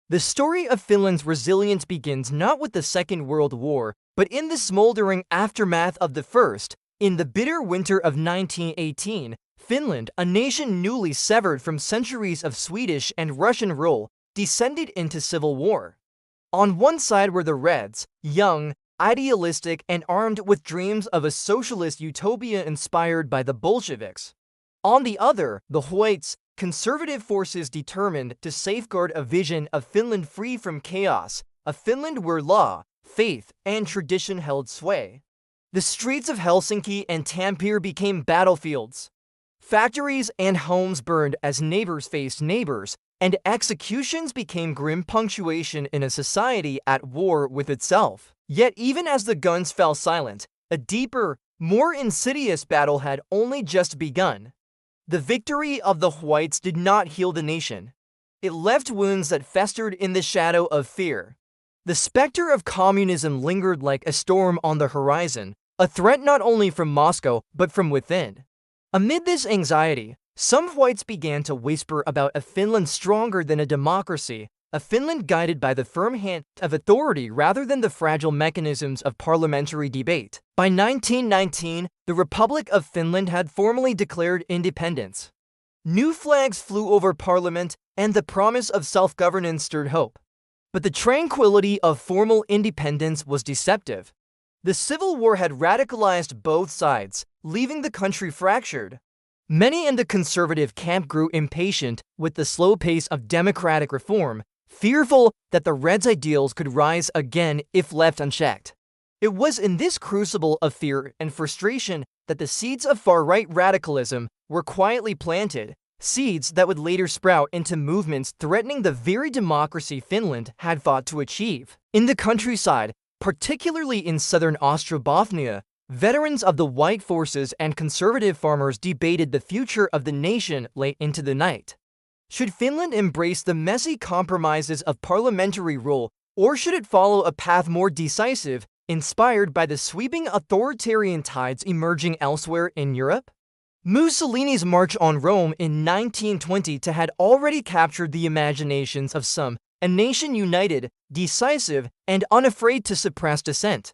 The story of Finland's resilience begins not with the Second World War, but in the smoldering aftermath of the First. In the bitter winter of 1918, Finland, a nation newly severed from centuries of Swedish and Russian rule, descended into civil war. On one side were the Reds, young, idealistic, and armed with dreams of a socialist utopia inspired by the Bolsheviks. On the other, the Whites, conservative forces determined to safeguard a vision of Finland free from chaos, a Finland where law, faith, and tradition held sway. The streets of Helsinki and Tampere became battlefields. Factories and homes burned as neighbors faced neighbors, and executions became grim punctuation in a society at war with itself. Yet even as the guns fell silent, a deeper, more insidious battle had only just begun. The victory of the Whites did not heal the nation. It left wounds that festered in the shadow of fear. The specter of communism lingered like a storm on the horizon, a threat not only from Moscow but from within. Amid this anxiety, some Whites began to whisper about a Finland stronger than a democracy, a Finland guided by the firm hand of authority rather than the fragile mechanisms of parliamentary debate. By 1919, the Republic of Finland had formally declared independence. New flags flew over Parliament, and the promise of self-governance stirred hope. But the tranquility of formal independence was deceptive. The Civil War had radicalized both sides, leaving the country fractured. Many in the conservative camp grew impatient with the slow pace of democratic reform, fearful that the Reds' ideals could rise again if left unchecked. It was in this crucible of fear and frustration that the seeds of far-right radicalism were quietly planted, seeds that would later sprout into movements threatening the very democracy Finland had fought to achieve. In the countryside, particularly in southern Austro-Bothnia, veterans of the White forces and conservative farmers debated the future of the nation late into the night. Should Finland embrace the messy compromises of parliamentary rule, or should it follow a path more decisive, inspired by the sweeping authoritarian tides emerging elsewhere in Europe? Mussolini's march on Rome in 1920 had already captured the imaginations of some, a nation united, decisive, and unafraid to suppress dissent.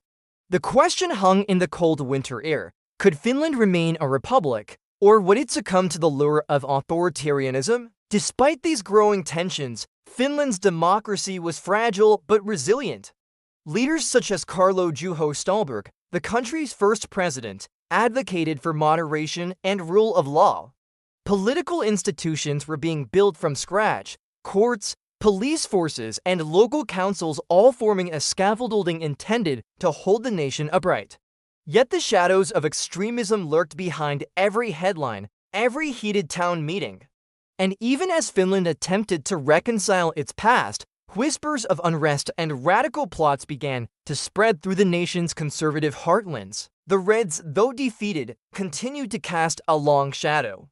The question hung in the cold winter air: could Finland remain a republic, or would it succumb to the lure of authoritarianism? Despite these growing tensions, Finland's democracy was fragile but resilient. Leaders such as Carlo Juho Ståhlberg, the country's first president, advocated for moderation and rule of law. Political institutions were being built from scratch, courts, police forces, and local councils all forming a scaffolding intended to hold the nation upright. Yet the shadows of extremism lurked behind every headline, every heated town meeting. And even as Finland attempted to reconcile its past, whispers of unrest and radical plots began to spread through the nation's conservative heartlands. The Reds, though defeated, continued to cast a long shadow.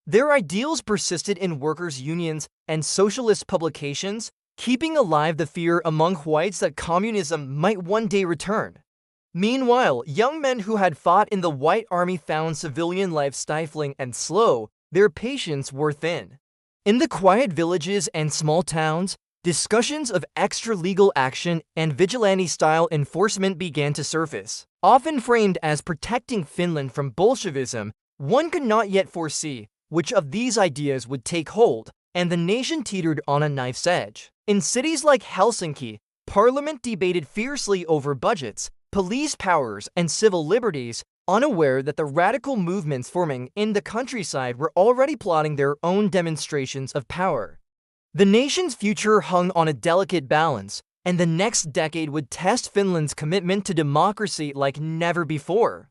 Their ideals persisted in workers' unions and socialist publications, keeping alive the fear among Whites that communism might one day return. Meanwhile, young men who had fought in the White Army found civilian life stifling and slow. Their patience wore thin. In the quiet villages and small towns, discussions of extra-legal action and vigilante-style enforcement began to surface. Often framed as protecting Finland from Bolshevism, one could not yet foresee which of these ideas would take hold, and the nation teetered on a knife's edge. In cities like Helsinki, Parliament debated fiercely over budgets, police powers, and civil liberties, unaware that the radical movements forming in the countryside were already plotting their own demonstrations of power. The nation's future hung on a delicate balance, and the next decade would test Finland's commitment to democracy like never before.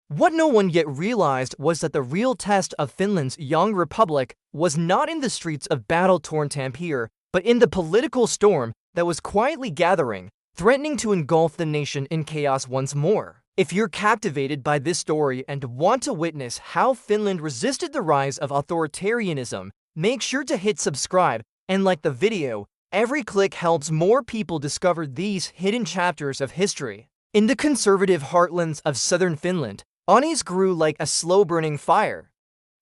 What no one yet realized was that the real test of Finland's young republic was not in the streets of battle-torn Tampere, but in the political storm that was quietly gathering, threatening to engulf the nation in chaos once more. If you're captivated by this story and want to witness how Finland resisted the rise of authoritarianism, make sure to hit subscribe and like the video. Every click helps more people discover these hidden chapters of history. In the conservative heartlands of southern Finland, unease grew like a slow-burning fire.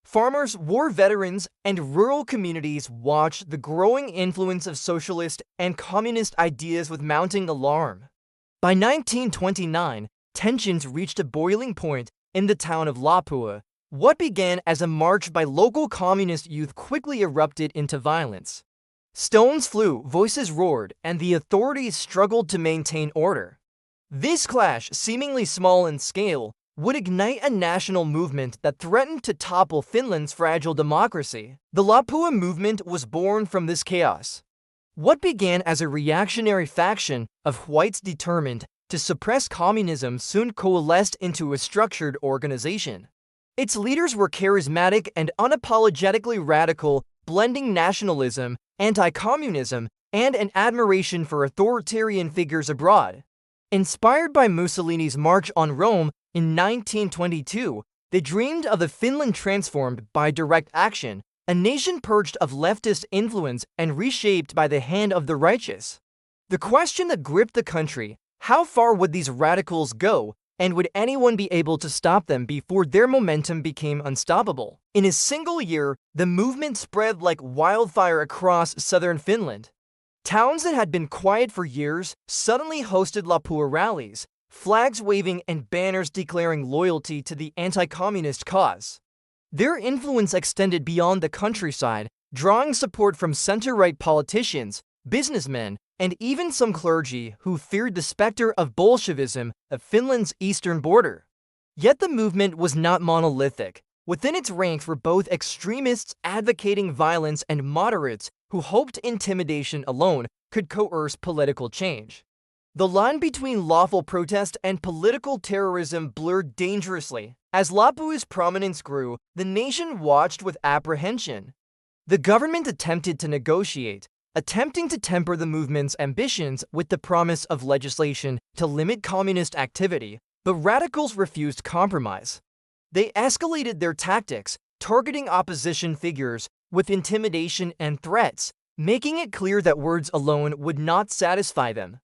Farmers, war veterans, and rural communities watched the growing influence of socialist and communist ideas with mounting alarm. By 1929, tensions reached a boiling point in the town of Lapua. What began as a march by local communist youth quickly erupted into violence. Stones flew, voices roared, and the authorities struggled to maintain order. This clash, seemingly small in scale, would ignite a national movement that threatened to topple Finland's fragile democracy. The Lapua Movement was born from this chaos. What began as a reactionary faction of whites determined to suppress communism soon coalesced into a structured organization. Its leaders were charismatic and unapologetically radical, blending nationalism, anti-communism, and an admiration for authoritarian figures abroad. Inspired by Mussolini's March on Rome in 1922, they dreamed of a Finland transformed by direct action, a nation purged of leftist influence and reshaped by the hand of the righteous. The question that gripped the country: how far would these radicals go, and would anyone be able to stop them before their momentum became unstoppable? In a single year, the movement spread like wildfire across southern Finland. Towns that had been quiet for years suddenly hosted Lapua rallies, flags waving and banners declaring loyalty to the anti-communist cause. Their influence extended beyond the countryside, drawing support from center-right politicians, businessmen, and even some clergy who feared the specter of Bolshevism at Finland's eastern border. Yet the movement was not monolithic. Within its ranks were both extremists advocating violence and moderates who hoped intimidation alone could coerce political change. The line between lawful protest and political terrorism blurred dangerously. As Lapua's prominence grew, the nation watched with apprehension. The government attempted to negotiate, attempting to temper the movement's ambitions with the promise of legislation to limit communist activity, but radicals refused compromise. They escalated their tactics, targeting opposition figures with intimidation and threats, making it clear that words alone would not satisfy them.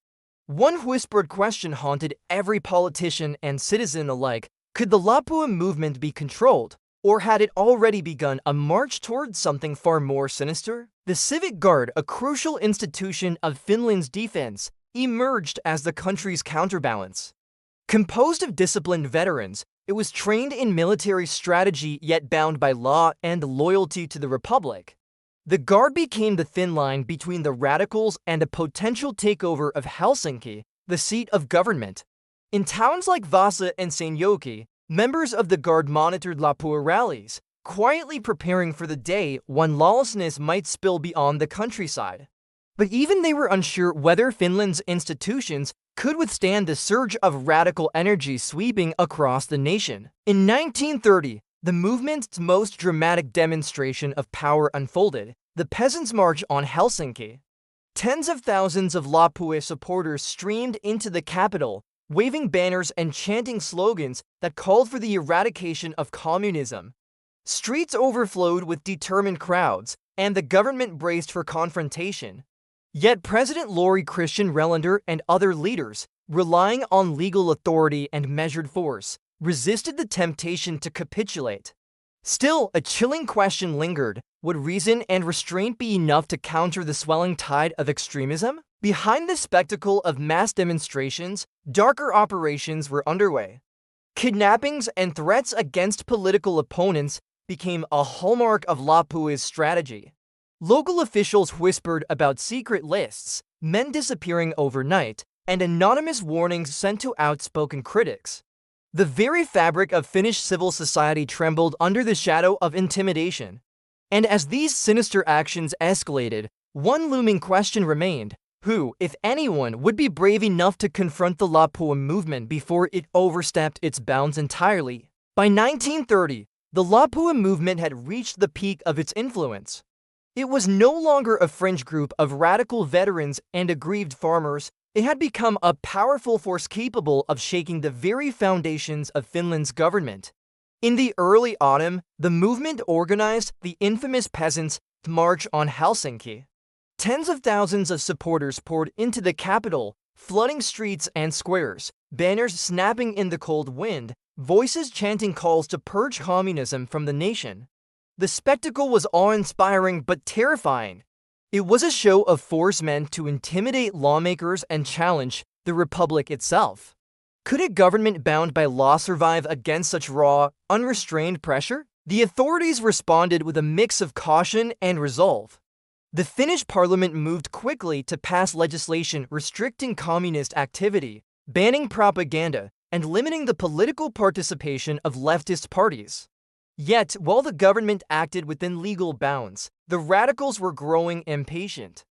One whispered question haunted every politician and citizen alike: could the Lapua movement be controlled, or had it already begun a march towards something far more sinister? The Civic Guard, a crucial institution of Finland's defense, emerged as the country's counterbalance. Composed of disciplined veterans, it was trained in military strategy yet bound by law and loyalty to the Republic. The Guard became the thin line between the radicals and a potential takeover of Helsinki, the seat of government. In towns like Vaasa and Seinäjoki, members of the Guard monitored Lapua rallies, quietly preparing for the day when lawlessness might spill beyond the countryside. But even they were unsure whether Finland's institutions could withstand the surge of radical energy sweeping across the nation. In 1930, the movement's most dramatic demonstration of power unfolded, the Peasants March on Helsinki. Tens of thousands of Lapua supporters streamed into the capital, waving banners and chanting slogans that called for the eradication of communism. Streets overflowed with determined crowds, and the government braced for confrontation. Yet President Lauri Christian Relander and other leaders, relying on legal authority and measured force, resisted the temptation to capitulate. Still, a chilling question lingered: would reason and restraint be enough to counter the swelling tide of extremism? Behind the spectacle of mass demonstrations, darker operations were underway. Kidnappings and threats against political opponents became a hallmark of Lapua's strategy. Local officials whispered about secret lists, men disappearing overnight, and anonymous warnings sent to outspoken critics. The very fabric of Finnish civil society trembled under the shadow of intimidation. And as these sinister actions escalated, one looming question remained: who, if anyone, would be brave enough to confront the Lapua movement before it overstepped its bounds entirely? By 1930, the Lapua movement had reached the peak of its influence. It was no longer a fringe group of radical veterans and aggrieved farmers. It had become a powerful force capable of shaking the very foundations of Finland's government. In the early autumn, the movement organized the infamous Peasants March on Helsinki. Tens of thousands of supporters poured into the capital, flooding streets and squares, banners snapping in the cold wind, voices chanting calls to purge communism from the nation. The spectacle was awe-inspiring but terrifying. It was a show of force meant to intimidate lawmakers and challenge the republic itself. Could a government bound by law survive against such raw, unrestrained pressure? The authorities responded with a mix of caution and resolve. The Finnish parliament moved quickly to pass legislation restricting communist activity, banning propaganda, and limiting the political participation of leftist parties. Yet, while the government acted within legal bounds, the radicals were growing impatient.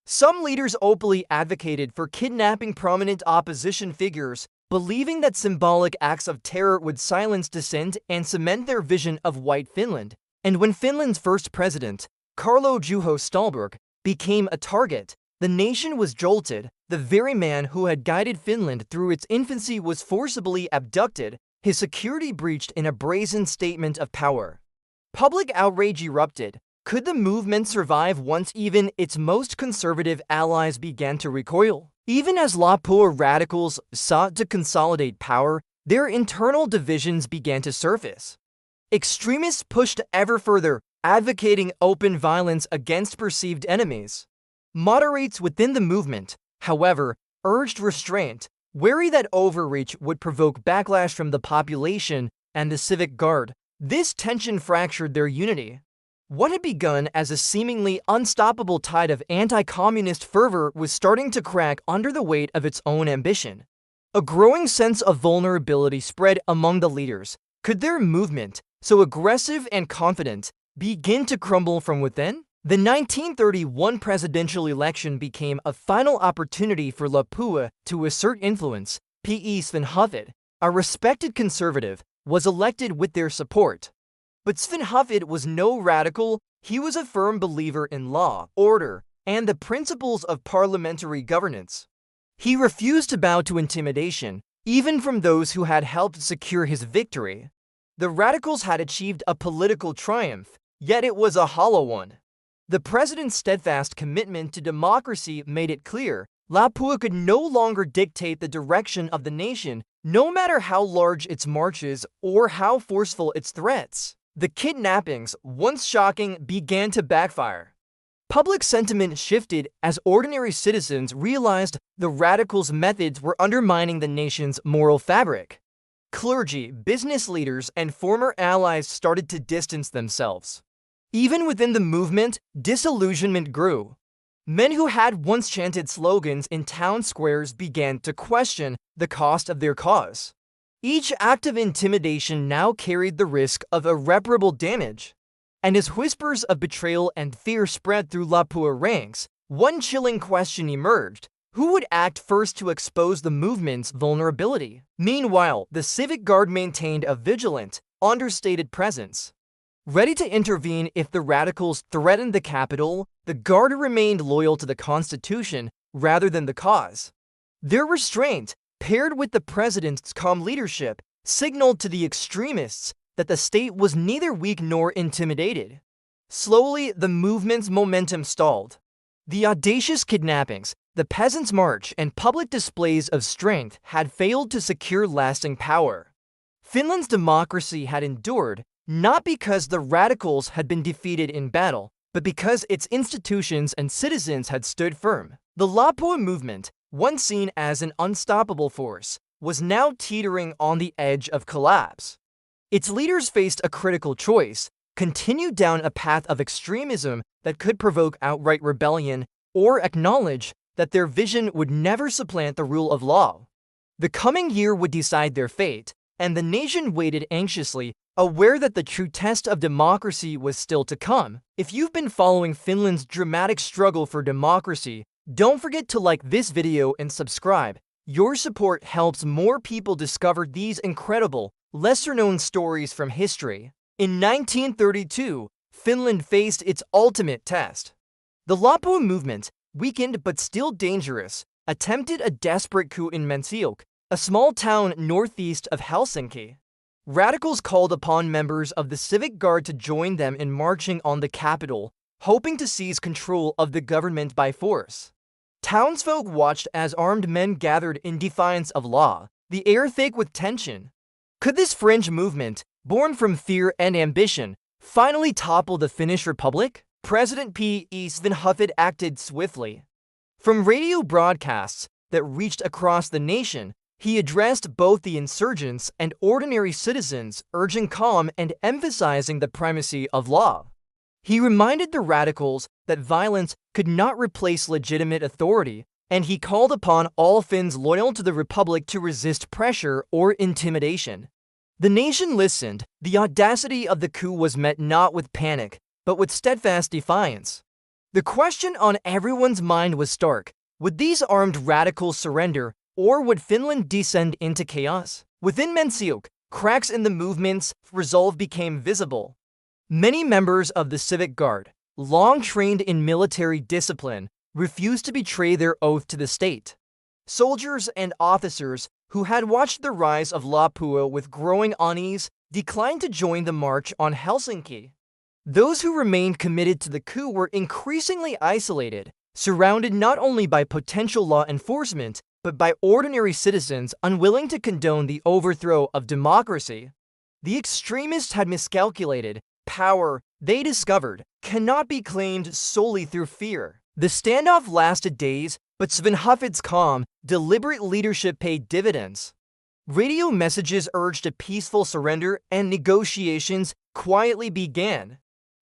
Some leaders openly advocated for kidnapping prominent opposition figures, believing that symbolic acts of terror would silence dissent and cement their vision of white Finland. And when Finland's first president, Carlo Juho Stalberg, became a target, the nation was jolted. The very man who had guided Finland through its infancy was forcibly abducted, his security breached in a brazen statement of power. Public outrage erupted. Could the movement survive once even its most conservative allies began to recoil? Even as Lapua radicals sought to consolidate power, their internal divisions began to surface. Extremists pushed ever further, advocating open violence against perceived enemies. Moderates within the movement, however, urged restraint, wary that overreach would provoke backlash from the population and the civic guard. This tension fractured their unity. What had begun as a seemingly unstoppable tide of anti-communist fervor was starting to crack under the weight of its own ambition. A growing sense of vulnerability spread among the leaders. Could their movement, so aggressive and confident, begin to crumble from within? The 1931 presidential election became a final opportunity for Lapua to assert influence. P.E. Sven Hufvud, a respected conservative, was elected with their support. But Sven Hufvud was no radical. He was a firm believer in law, order, and the principles of parliamentary governance. He refused to bow to intimidation, even from those who had helped secure his victory. The radicals had achieved a political triumph, yet it was a hollow one. The president's steadfast commitment to democracy made it clear Lapua could no longer dictate the direction of the nation, no matter how large its marches or how forceful its threats. The kidnappings, once shocking, began to backfire. Public sentiment shifted as ordinary citizens realized the radicals' methods were undermining the nation's moral fabric. Clergy, business leaders, and former allies started to distance themselves. Even within the movement, disillusionment grew. Men who had once chanted slogans in town squares began to question the cost of their cause. Each act of intimidation now carried the risk of irreparable damage. And as whispers of betrayal and fear spread through Lapua ranks, one chilling question emerged: who would act first to expose the movement's vulnerability? Meanwhile, the civic guard maintained a vigilant, understated presence. Ready to intervene if the radicals threatened the capital, the guard remained loyal to the Constitution rather than the cause. Their restraint, paired with the president's calm leadership, signaled to the extremists that the state was neither weak nor intimidated. Slowly, the movement's momentum stalled. The audacious kidnappings, the Peasants March, and public displays of strength had failed to secure lasting power. Finland's democracy had endured, not because the radicals had been defeated in battle, but because its institutions and citizens had stood firm. The Lapua movement, once seen as an unstoppable force, was now teetering on the edge of collapse. Its leaders faced a critical choice: continue down a path of extremism that could provoke outright rebellion, or acknowledge that their vision would never supplant the rule of law. The coming year would decide their fate, and the nation waited anxiously, aware that the true test of democracy was still to come. If you've been following Finland's dramatic struggle for democracy, don't forget to like this video and subscribe. Your support helps more people discover these incredible, lesser-known stories from history. In 1932, Finland faced its ultimate test. The Lapua movement, weakened but still dangerous, attempted a desperate coup in Mäntsälä, a small town northeast of Helsinki. Radicals called upon members of the civic guard to join them in marching on the capital, hoping to seize control of the government by force. Townsfolk watched as armed men gathered in defiance of law, the air thick with tension. Could this fringe movement, born from fear and ambition, finally topple the Finnish Republic? President P. E. Svinhufvud acted swiftly. From radio broadcasts that reached across the nation, he addressed both the insurgents and ordinary citizens, urging calm and emphasizing the primacy of law. He reminded the radicals that violence could not replace legitimate authority, and he called upon all Finns loyal to the Republic to resist pressure or intimidation. The nation listened. The audacity of the coup was met not with panic, but with steadfast defiance. The question on everyone's mind was stark. Would these armed radicals surrender, or would Finland descend into chaos? Within Mäntsälä, cracks in the movement's resolve became visible. Many members of the civic guard, long trained in military discipline, refused to betray their oath to the state. Soldiers and officers who had watched the rise of Lapua with growing unease declined to join the march on Helsinki. Those who remained committed to the coup were increasingly isolated, surrounded not only by potential law enforcement, but by ordinary citizens unwilling to condone the overthrow of democracy. The extremists had miscalculated. Power, they discovered, cannot be claimed solely through fear. The standoff lasted days, but Svinhufvud's calm, deliberate leadership paid dividends. Radio messages urged a peaceful surrender, and negotiations quietly began.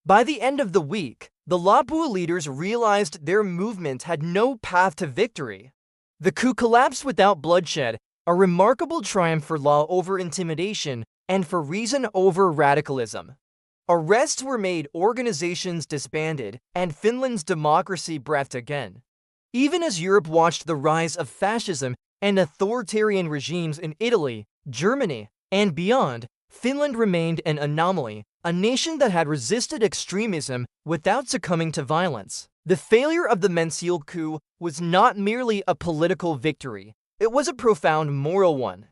By the end of the week, the Lapua leaders realized their movement had no path to victory. The coup collapsed without bloodshed, a remarkable triumph for law over intimidation and for reason over radicalism. Arrests were made, organizations disbanded, and Finland's democracy breathed again. Even as Europe watched the rise of fascism and authoritarian regimes in Italy, Germany, and beyond, Finland remained an anomaly, a nation that had resisted extremism without succumbing to violence. The failure of the Mäntsälä coup was not merely a political victory, it was a profound moral one.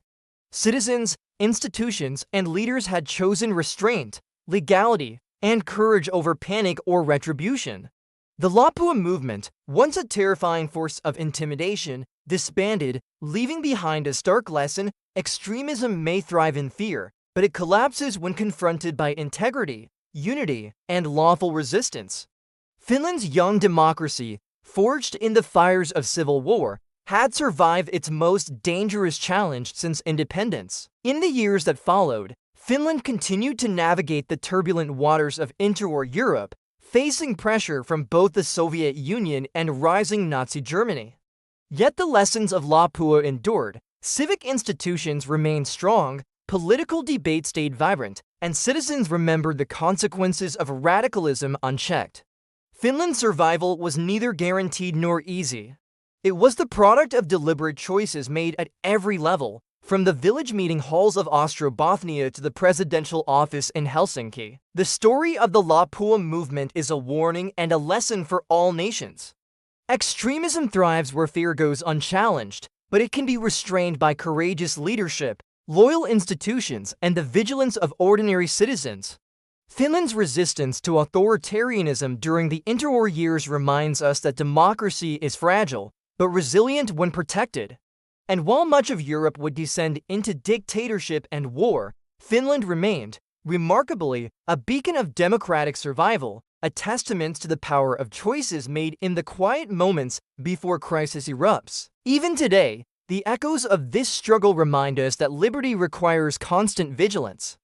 Citizens, institutions, and leaders had chosen restraint, legality, and courage over panic or retribution. The Lapua Movement, once a terrifying force of intimidation, disbanded, leaving behind a stark lesson: extremism may thrive in fear, but it collapses when confronted by integrity, unity, and lawful resistance. Finland's young democracy, forged in the fires of civil war, had survived its most dangerous challenge since independence. In the years that followed, Finland continued to navigate the turbulent waters of interwar Europe, facing pressure from both the Soviet Union and rising Nazi Germany. Yet the lessons of Lapua endured. Civic institutions remained strong, political debate stayed vibrant, and citizens remembered the consequences of radicalism unchecked. Finland's survival was neither guaranteed nor easy. It was the product of deliberate choices made at every level, from the village meeting halls of Ostrobothnia to the presidential office in Helsinki. The story of the Lapua movement is a warning and a lesson for all nations. Extremism thrives where fear goes unchallenged, but it can be restrained by courageous leadership, loyal institutions, and the vigilance of ordinary citizens. Finland's resistance to authoritarianism during the interwar years reminds us that democracy is fragile, but resilient when protected. And while much of Europe would descend into dictatorship and war, Finland remained, remarkably, a beacon of democratic survival, a testament to the power of choices made in the quiet moments before crisis erupts. Even today, the echoes of this struggle remind us that liberty requires constant vigilance.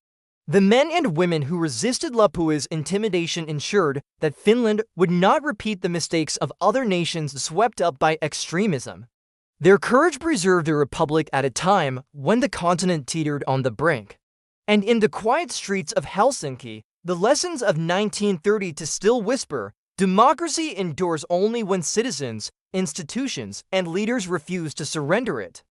The men and women who resisted Lapua's intimidation ensured that Finland would not repeat the mistakes of other nations swept up by extremism. Their courage preserved the republic at a time when the continent teetered on the brink. And in the quiet streets of Helsinki, the lessons of 1930 still whisper: democracy endures only when citizens, institutions, and leaders refuse to surrender it.